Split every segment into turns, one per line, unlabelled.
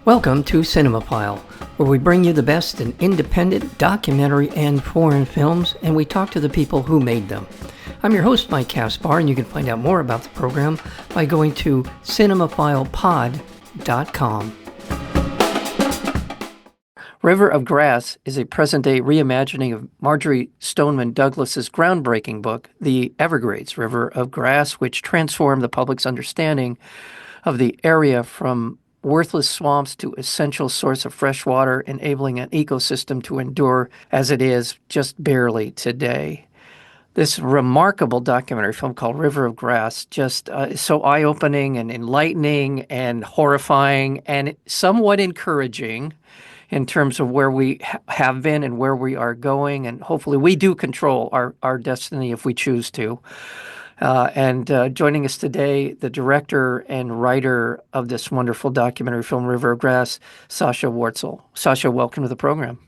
Welcome to Cinemapile, where we bring you the best in independent, documentary, and foreign films, and we talk to the people who made them. I'm your host, Mike Caspar, and you can find out more about the program by going to cinemaphilepod.com. River of Grass is a present-day reimagining of Marjory Stoneman Douglas's groundbreaking book, The Everglades, River of Grass, which transformed the public's understanding of the area from worthless swamps to essential source of fresh water, enabling an ecosystem to endure as it is just barely today. This remarkable documentary film called River of Grass just is so eye-opening and enlightening and horrifying and somewhat encouraging in terms of where we have been and where we are going. And hopefully we do control our destiny if we choose to. Joining us today, the director and writer of this wonderful documentary film, River of Grass, Sasha Wortzel. Sasha, welcome to the program.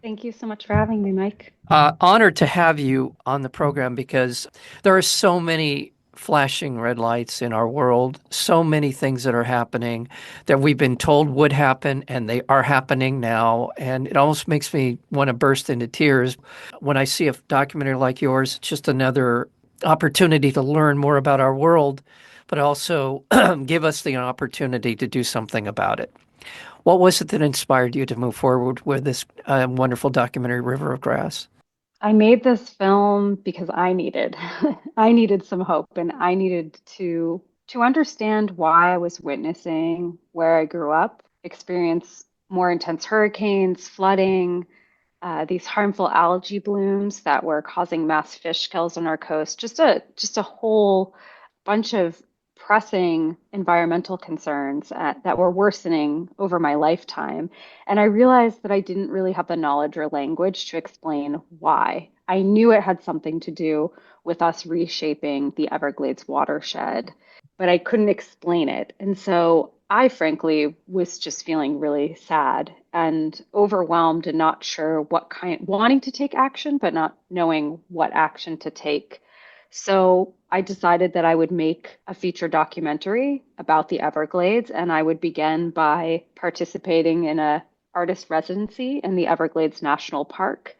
Thank you so much for having me, Mike.
Honored to have you on the program because there are so many flashing red lights in our world, so many things that are happening that we've been told would happen, and they are happening now. And it almost makes me want to burst into tears when I see a documentary like yours. It's just another opportunity to learn more about our world, but also give us the opportunity to do something about it. What was it that inspired you to move forward with this wonderful documentary, River of Grass?
I made this film because I needed I needed some hope, and I needed to understand why I was witnessing where I grew up, experience more intense hurricanes, flooding, these harmful algae blooms that were causing mass fish kills on our coast, just a whole bunch of pressing environmental concerns that were worsening over my lifetime. And I realized that I didn't really have the knowledge or language to explain why. I knew it had something to do with us reshaping the Everglades watershed, but I couldn't explain it. And so I frankly was just feeling really sad and overwhelmed and not sure wanting to take action, but not knowing what action to take. So I decided that I would make a feature documentary about the Everglades, and I would begin by participating in a artist residency in the Everglades National Park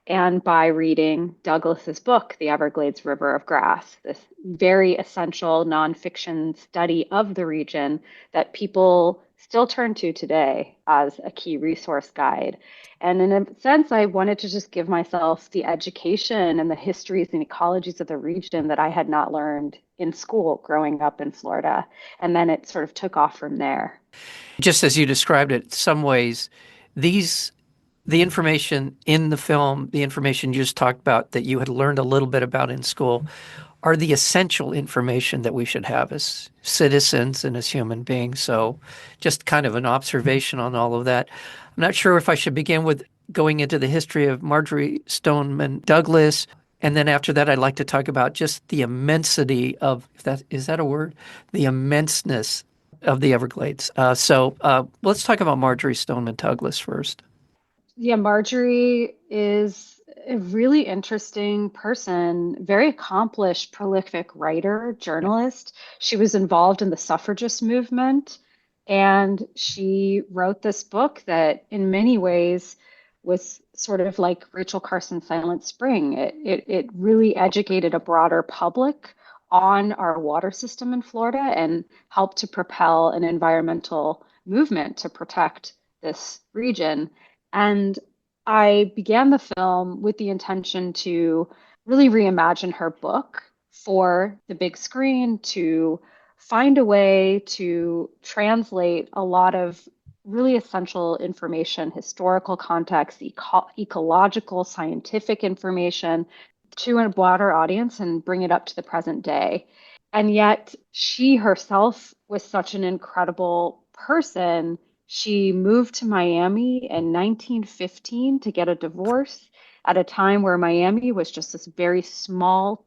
and by reading Douglas's book, The Everglades River of Grass, this very essential nonfiction study of the region that people still turn to today as a key resource guide. And in a sense, I wanted to just give myself the education and the histories and ecologies of the region that I had not learned in school growing up in Florida. And then it sort of took off from there.
Just as you described it, in some ways, the information in the film, the information you just talked about that you had learned a little bit about in school, are the essential information that we should have as citizens and as human beings. So just kind of an observation on all of that. I'm not sure if I should begin with going into the history of Marjory Stoneman Douglas. And then after that, I'd like to talk about just the immensity of, is that a word? The immenseness of the Everglades. So let's talk about Marjory Stoneman Douglas first.
Yeah, Marjorie is a really interesting person, very accomplished, prolific writer, journalist. She was involved in the suffragist movement, and she wrote this book that, in many ways, was sort of like Rachel Carson's Silent Spring. It really educated a broader public on our water system in Florida and helped to propel an environmental movement to protect this region. And I began the film with the intention to really reimagine her book for the big screen, to find a way to translate a lot of really essential information, historical context, ecological, scientific information to a broader audience and bring it up to the present day. And yet, she herself was such an incredible person. She moved to Miami in 1915 to get a divorce at a time where Miami was just this very small,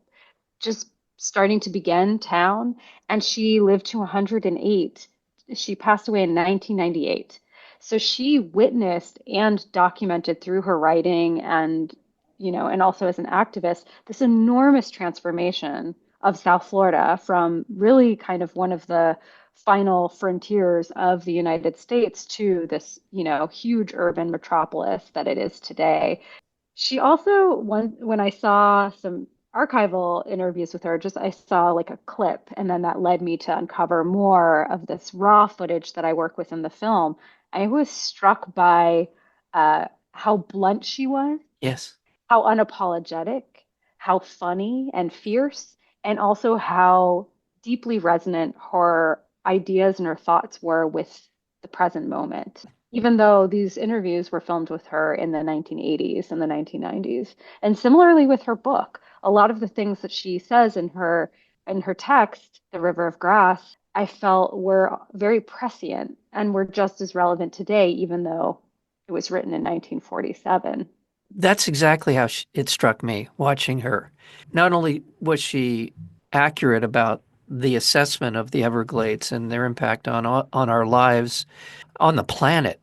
just starting to begin town. And she lived to 108. She passed away in 1998. So she witnessed and documented through her writing and, and also as an activist, this enormous transformation of South Florida from really kind of one of the final frontiers of the United States to this, huge urban metropolis that it is today. She also, when I saw some archival interviews with her, just I saw like a clip, and then that led me to uncover more of this raw footage that I work with in the film. I was struck by how blunt she was,
Yes.
how unapologetic, how funny and fierce, and also how deeply resonant her ideas and her thoughts were with the present moment. Even though these interviews were filmed with her in the 1980s and the 1990s. And similarly with her book, a lot of the things that she says in her text, The River of Grass, I felt were very prescient and were just as relevant today, even though it was written in 1947.
That's exactly how it struck me watching her. Not only was she accurate about the assessment of the Everglades and their impact on our lives on the planet,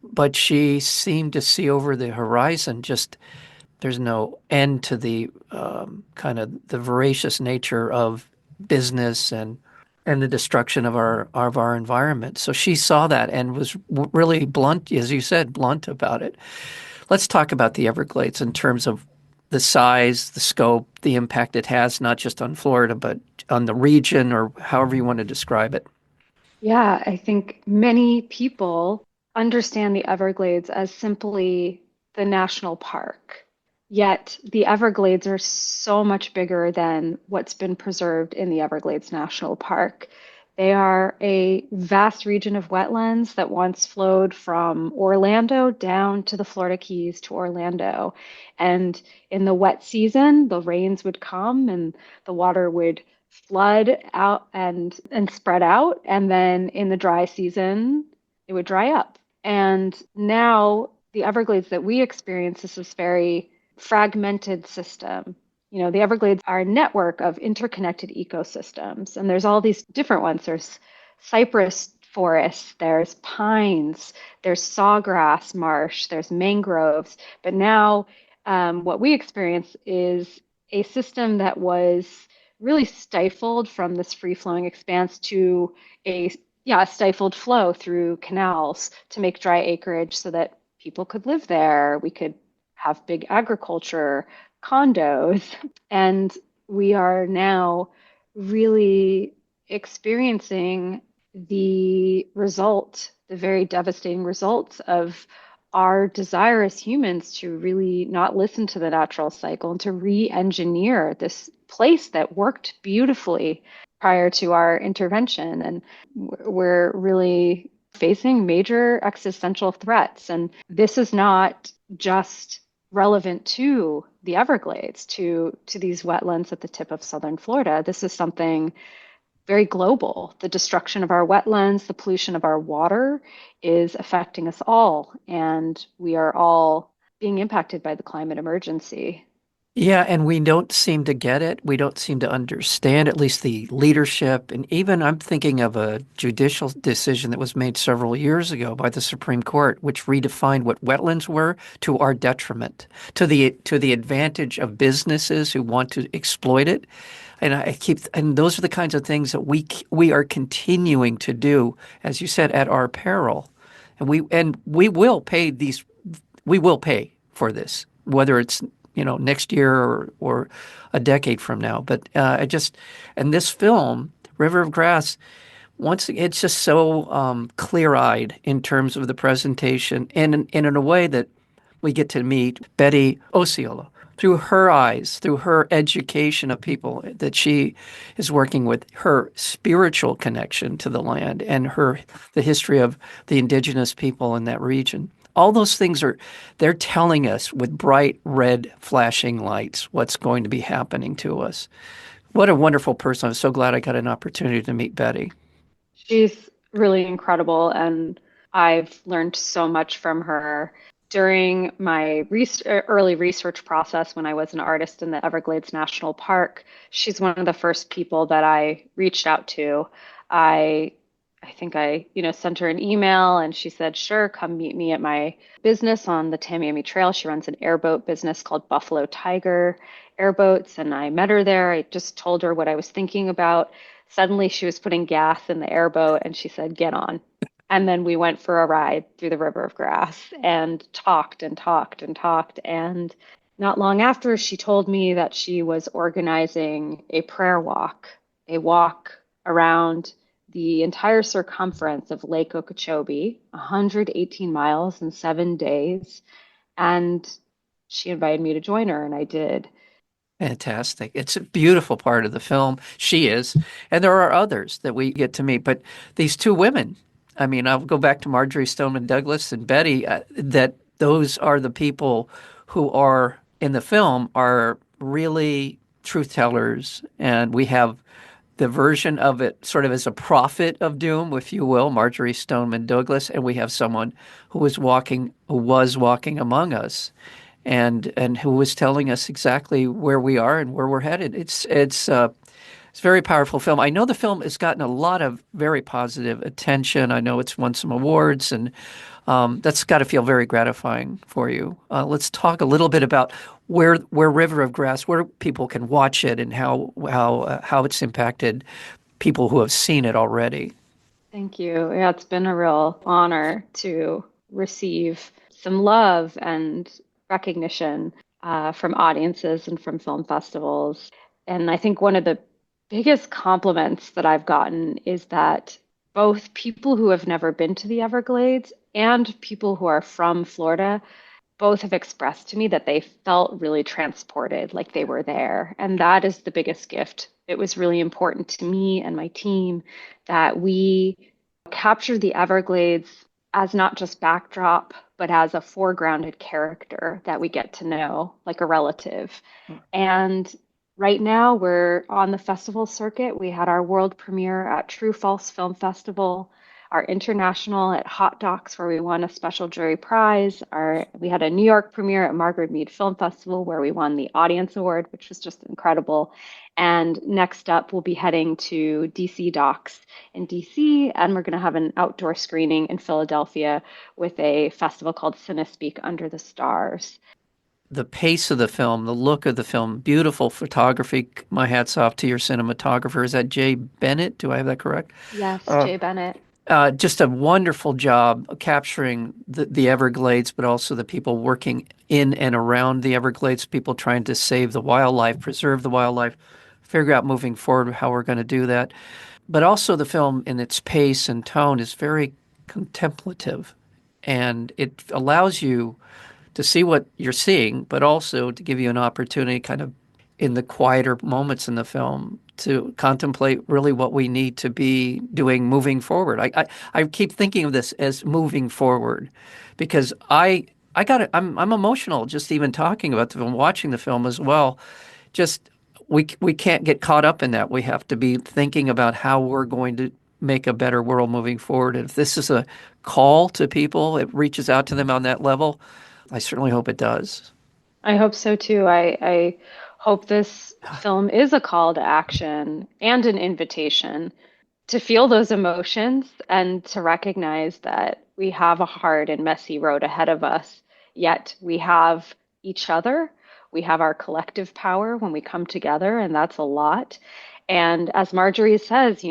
but she seemed to see over the horizon. Just there's no end to the kind of the voracious nature of business and the destruction of our environment. So she saw that and was really blunt, as you said, blunt about it. Let's talk about the Everglades in terms of the size, the scope, the impact it has, not just on Florida, but on the region or however you want to describe it.
Yeah, I think many people understand the Everglades as simply the national park. Yet the Everglades are so much bigger than what's been preserved in the Everglades National Park. They are a vast region of wetlands that once flowed from Orlando down to the Florida Keys to Orlando. And in the wet season, the rains would come and the water would flood out and spread out, and then in the dry season it would dry up. And now the Everglades that we experience is this very fragmented system. The Everglades are a network of interconnected ecosystems, and there's all these different ones. There's cypress forests, there's pines, there's sawgrass marsh, there's mangroves. But now, what we experience is a system that was really stifled from this free flowing expanse to a yeah, a stifled flow through canals to make dry acreage so that people could live there. We could have big agriculture, condos, and we are now really experiencing the very devastating results of our desire as humans to really not listen to the natural cycle and to re-engineer this place that worked beautifully prior to our intervention. And we're really facing major existential threats. And this is not just relevant to the Everglades, to these wetlands at the tip of southern Florida. This is something very global. The destruction of our wetlands, the pollution of our water is affecting us all, and we are all being impacted by the climate emergency.
Yeah, and we don't seem to get it. We don't seem to understand, at least the leadership. And even I'm thinking of a judicial decision that was made several years ago by the Supreme Court, which redefined what wetlands were to our detriment, to the advantage of businesses who want to exploit it. And those are the kinds of things that we are continuing to do, as you said, at our peril. We will pay for this, whether it's next year or a decade from now. But and this film, River of Grass, it's just so clear-eyed in terms of the presentation, and in a way that we get to meet Betty Osceola through her eyes, through her education of people that she is working with, her spiritual connection to the land and the history of the indigenous people in that region. All those things they're telling us with bright red flashing lights what's going to be happening to us. What a wonderful person. I'm so glad I got an opportunity to meet Betty.
She's really incredible, and I've learned so much from her during my early research process when I was an artist in the Everglades National Park. She's one of the first people that I reached out to. I I think sent her an email and she said, sure, come meet me at my business on the Tamiami Trail. She runs an airboat business called Buffalo Tiger Airboats. And I met her there. I just told her what I was thinking about Suddenly she was putting gas in the airboat and she said, "Get on." And then we went for a ride through the river of grass and talked and talked and talked. And not long after, she told me that she was organizing a prayer walk, a walk around the entire circumference of Lake Okeechobee, 118 miles in 7 days. And she invited me to join her, and I did.
Fantastic. It's a beautiful part of the film. She is. And there are others that we get to meet. But these two women, I mean, I'll go back to Marjory Stoneman Douglas and Betty, that those are the people who are in the film are really truth tellers. And we have the version of it sort of as a prophet of doom, if you will, Marjory Stoneman Douglas. And we have someone who was walking among us and who was telling us exactly where we are and where we're headed. It's a very powerful film. I know the film has gotten a lot of very positive attention. I know it's won some awards, and that's got to feel very gratifying for you. Let's talk a little bit about where River of Grass, where people can watch it, and how it's impacted people who have seen it already.
Thank you. Yeah, it's been a real honor to receive some love and recognition from audiences and from film festivals. And I think one of the biggest compliments that I've gotten is that both people who have never been to the Everglades and people who are from Florida both have expressed to me that they felt really transported, like they were there. And that is the biggest gift. It was really important to me and my team that we capture the Everglades as not just backdrop, but as a foregrounded character that we get to know, like a relative. And right now, we're on the festival circuit. We had our world premiere at True False Film Festival, our international at Hot Docs, where we won a special jury prize. We had a New York premiere at Margaret Mead Film Festival, where we won the Audience Award, which was just incredible. And next up, we'll be heading to DC Docs in DC, and we're going to have an outdoor screening in Philadelphia with a festival called Cinespeak Under the Stars.
The pace of the film, the look of the film, beautiful photography. My hat's off to your cinematographer. Is that Jay Bennett? Do I have that correct?
Yes,
Uh,
Jay Bennett.
just a wonderful job capturing the Everglades, but also the people working in and around the Everglades, people trying to save the wildlife, preserve the wildlife, figure out moving forward how we're going to do that. But also the film in its pace and tone is very contemplative, and it allows you to see what you're seeing, but also to give you an opportunity kind of in the quieter moments in the film to contemplate really what we need to be doing moving forward. I keep thinking of this as moving forward because I got it. I'm emotional just even talking about the film, watching the film as well. Just we can't get caught up in that. We have to be thinking about how we're going to make a better world moving forward. And if this is a call to people, it reaches out to them on that level. I certainly hope it does.
I hope so too. I hope this film is a call to action and an invitation to feel those emotions and to recognize that we have a hard and messy road ahead of us, yet we have each other. We have our collective power when we come together, and that's a lot. And as Marjorie says,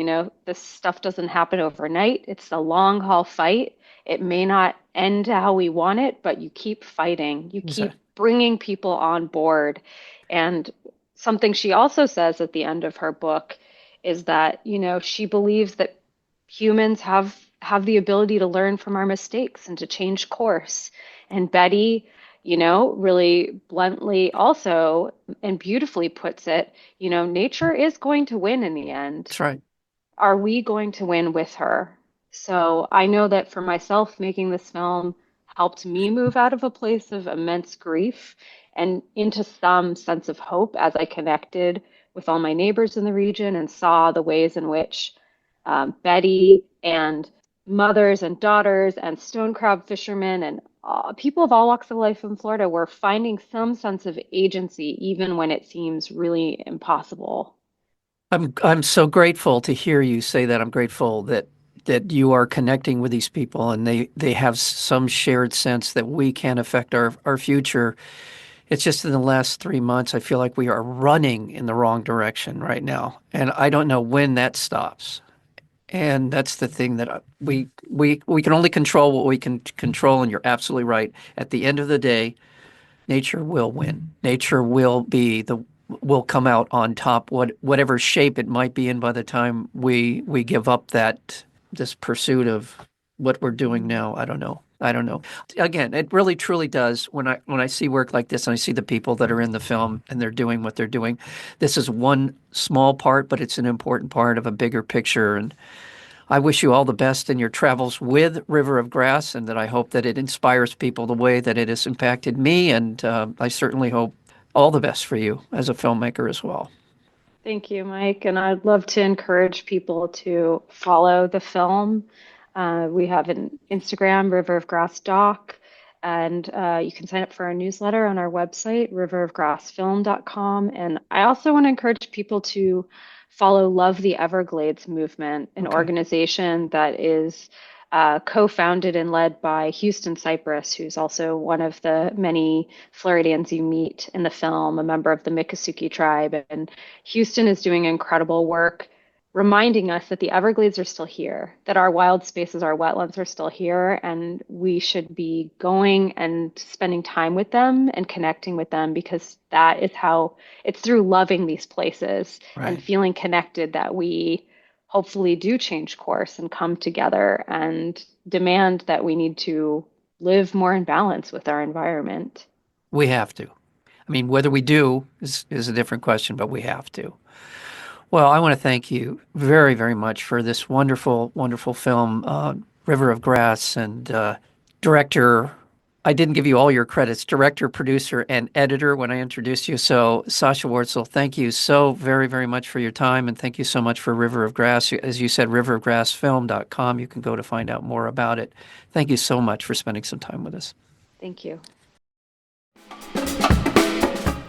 this stuff doesn't happen overnight. It's a long haul fight. It may not end how we want it, but you keep fighting. You keep bringing people on board. And something she also says at the end of her book is that, she believes that humans have the ability to learn from our mistakes and to change course. And Betty, really bluntly also and beautifully puts it, nature is going to win in the end.
That's right.
Are we going to win with her? So I know that for myself, making this film helped me move out of a place of immense grief and into some sense of hope as I connected with all my neighbors in the region and saw the ways in which Betty and mothers and daughters and stone crab fishermen and people of all walks of life in Florida were finding some sense of agency, even when it seems really impossible.
I'm so grateful to hear you say that. I'm grateful that you are connecting with these people and they have some shared sense that we can affect our future. It's just in the last 3 months, I feel like we are running in the wrong direction right now. And I don't know when that stops. And that's the thing that we can only control what we can control. And you're absolutely right. At the end of the day, nature will win. Nature will come out on top, whatever shape it might be in by the time we give up this pursuit of what we're doing now. I don't know. I don't know. Again, it really truly does when I see work like this and I see the people that are in the film and they're doing what they're doing. This is one small part, but it's an important part of a bigger picture. And I wish you all the best in your travels with River of Grass, and that I hope that it inspires people the way that it has impacted me. And I certainly hope all the best for you as a filmmaker as well.
Thank you, Mike. And I'd love to encourage people to follow the film. We have an Instagram, River of Grass Doc, and you can sign up for our newsletter on our website, riverofgrassfilm.com. And I also want to encourage people to follow Love the Everglades movement, an organization that is co-founded and led by Houston Cypress, who's also one of the many Floridians you meet in the film, a member of the Miccosukee tribe. And Houston is doing incredible work reminding us that the Everglades are still here, that our wild spaces, our wetlands are still here, and we should be going and spending time with them and connecting with them, because that is how it's through loving these places and feeling connected that we hopefully do change course and come together and demand that we need to live more in balance with our environment.
We have to. I mean, whether we do is a different question, but we have to. Well, I want to thank you very, very much for this wonderful, wonderful film, River of Grass, and director. I didn't give you all your credits, director, producer, and editor when I introduced you. So, Sasha Wortzel, thank you so very, very much for your time, and thank you so much for River of Grass. As you said, riverofgrassfilm.com. You can go to find out more about it. Thank you so much for spending some time with us.
Thank you.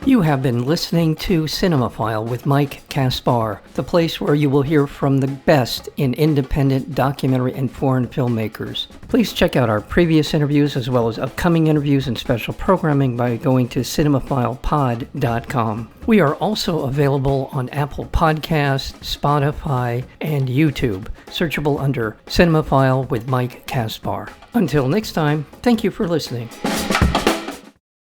You have been listening to Cinemaphile with Mike Kaspar, the place where you will hear from the best in independent documentary and foreign filmmakers. Please check out our previous interviews as well as upcoming interviews and special programming by going to cinemaphilepod.com. We are also available on Apple Podcasts, Spotify, and YouTube, searchable under Cinemaphile with Mike Kaspar. Until next time, thank you for listening.